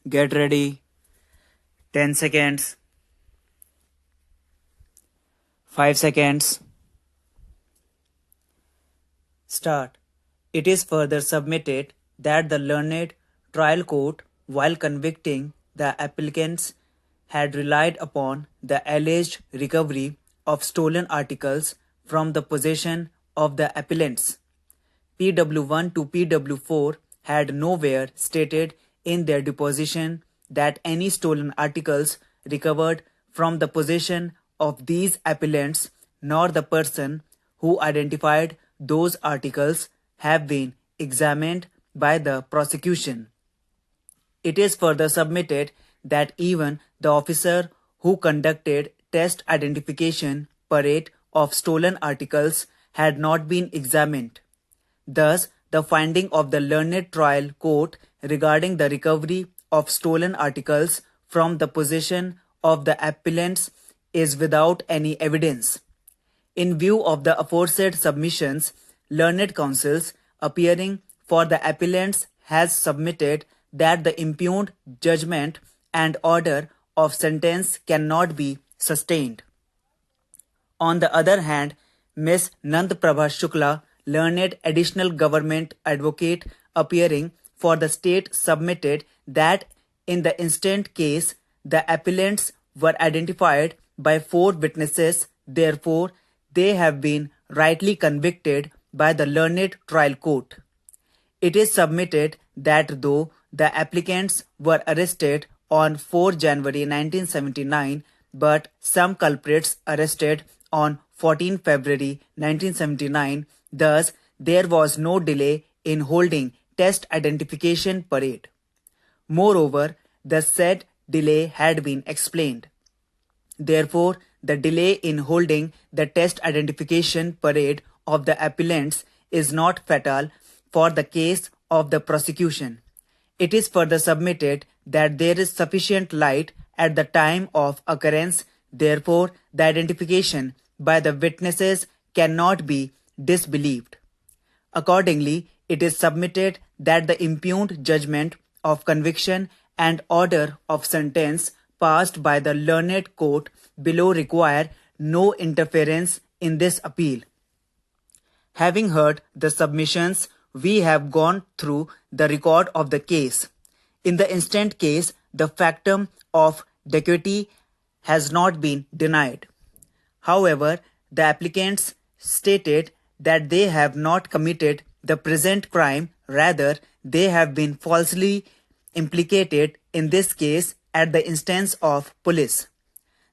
Get ready. 10 seconds. 5 seconds. Start. It is further submitted that the learned trial court, while convicting the applicants, had relied upon the alleged recovery of stolen articles from the possession of the appellants. PW1 to PW4 had nowhere stated in their deposition that any stolen articles recovered from the possession of these appellants nor the person who identified those articles have been examined by the prosecution. It is further submitted that even the officer who conducted test identification parade of stolen articles had not been examined. Thus, the finding of the learned trial court regarding the recovery of stolen articles from the possession of the appellants is without any evidence. In view of the aforesaid submissions, learned counsels appearing for the appellants has submitted that the impugned judgment and order of sentence cannot be sustained. On the other hand, Ms. Nandprabha Shukla, learned additional government advocate appearing for the state, submitted that in the instant case, the appellants were identified by 4 witnesses, therefore, they have been rightly convicted by the learned trial court. It is submitted that though the applicants were arrested on 4 January 1979, but some culprits arrested on 14 February 1979, thus there was no delay in holding test identification parade. Moreover, the said delay had been explained. Therefore, the delay in holding the test identification parade of the appellants is not fatal for the case of the prosecution. It is further submitted that there is sufficient light at the time of occurrence, therefore the identification by the witnesses cannot be disbelieved. Accordingly, it is submitted that the impugned judgment of conviction and order of sentence passed by the learned court below require no interference in this appeal. Having heard the submissions, we have gone through the record of the case. In the instant case, the factum of dacoity has not been denied. However, the applicants stated that they have not committed the present crime, rather they have been falsely implicated in this case at the instance of police.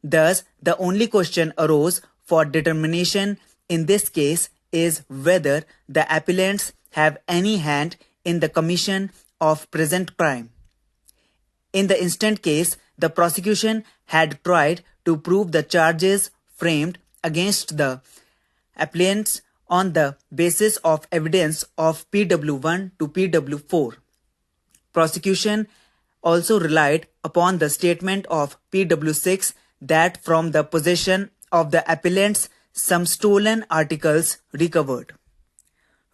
Thus, the only question arose for determination in this case is whether the appellants have any hand in the commission of present crime. In the instant case, the prosecution had tried to prove the charges framed against the appellants on the basis of evidence of PW1 to PW4. Prosecution also relied upon the statement of PW6 that from the possession of the appellants some stolen articles recovered.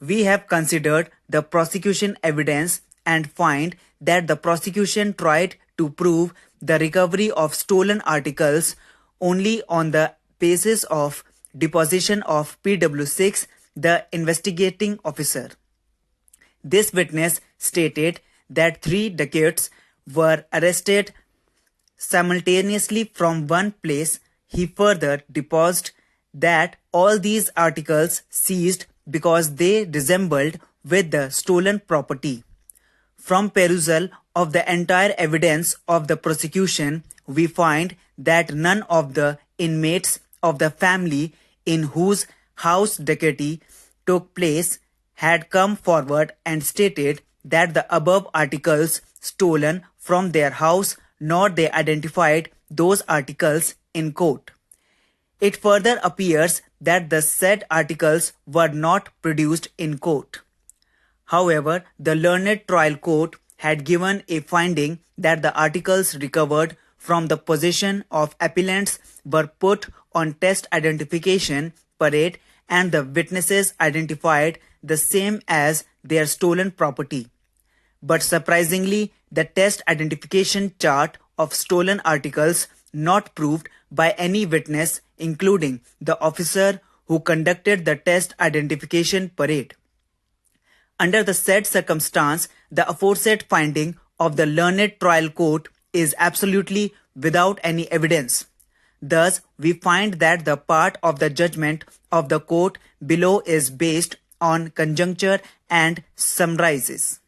We have considered the prosecution evidence and find that the prosecution tried to prove the recovery of stolen articles only on the basis of deposition of PW6, the investigating officer. This witness stated that 3 dacoits were arrested simultaneously from one place. He further deposed that all these articles seized because they resembled with the stolen property. From perusal of the entire evidence of the prosecution, we find that none of the inmates of the family in whose house dacoity took place had come forward and stated that the above articles stolen from their house, nor they identified those articles in court. It further appears that the said articles were not produced in court. However, the learned trial court had given a finding that the articles recovered from the possession of appellants were put on test identification parade and the witnesses identified the same as their stolen property. but surprisingly, the test identification chart of stolen articles not proved by any witness, including the officer who conducted the test identification parade. Under the said circumstance, the aforesaid finding of the learned trial court is absolutely without any evidence. Thus, we find that the part of the judgment of the court below is based on conjecture and summarizes.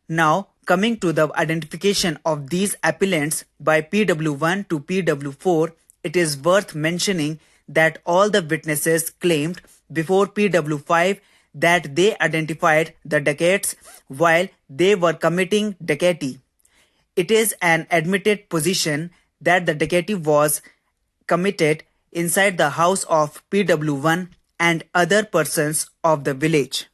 Now, coming to the identification of these appellants by PW1 to PW4, it is worth mentioning that all the witnesses claimed before PW5 that they identified the dacoits while they were committing dacoity. It is an admitted position that the dacoity was committed inside the house of PW1 and other persons of the village.